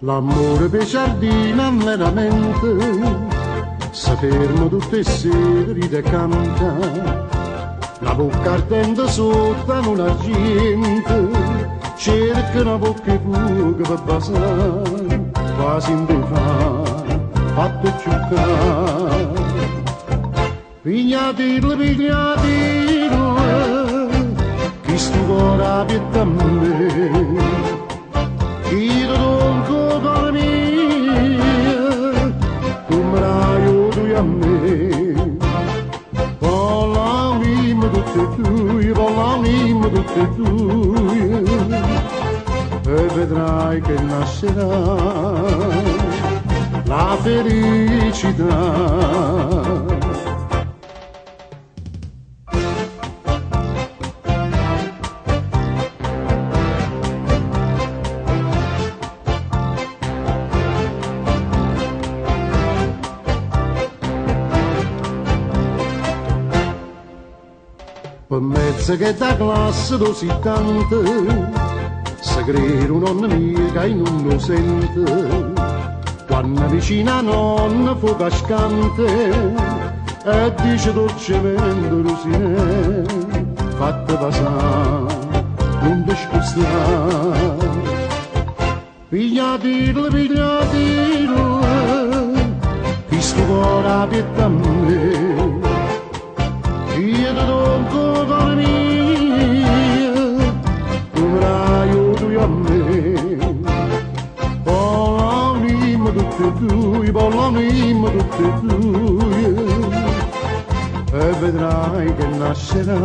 L'amore per giardina veramente si ferma tutte le sere, ride e canta. La bocca ardente sotto un argento, cerca una bocca di fuoco per basare, quasi in te fatto giocare. Pigliatelo, chi sto cuore abietta a me, chi ti donco con mia, tu mi aiuti a me. Volami tutte e due, e vedrai che nascerà la felicità. Per mezzo che da classe così tante, se crede un'onna mia che non lo sente, quando vicina a nonna fu cascante, e dice dolcemente Rosinè, fatta passare, non ti scostare. Pigliatelo, chi sto cuore abietta a me, io ti donco con mia, tu mi aiuti a me. Volami tutte e due, e vedrai che nascerà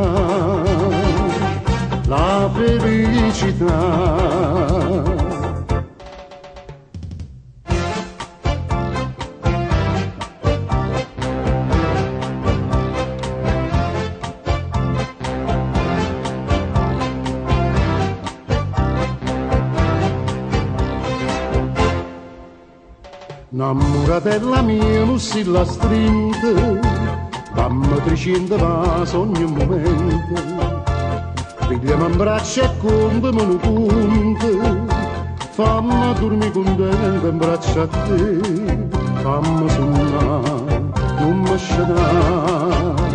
la felicità. Innamoratella mia non si la stringe, dammi 300 vasi ogni momento, pigliami in braccio e contami un conto, fammi dormire contenta in braccio a te, fammi sognare, non mi scegliere.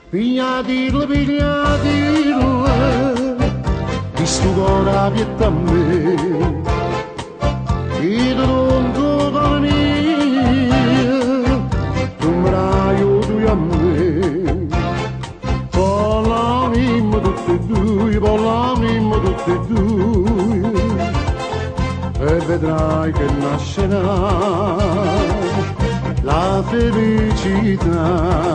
Pigliatelo, chi sto cuore abietta a me, io ti donco con mia, tu mi aiuti a me. Volami tutte e due, e vedrai che nascerà la felicità.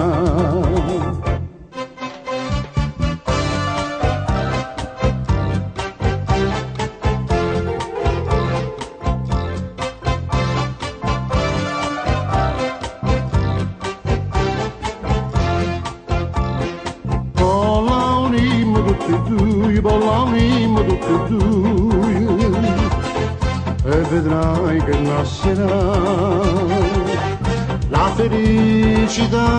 Volami tutte e due, e vedrai che nascerà la felicità.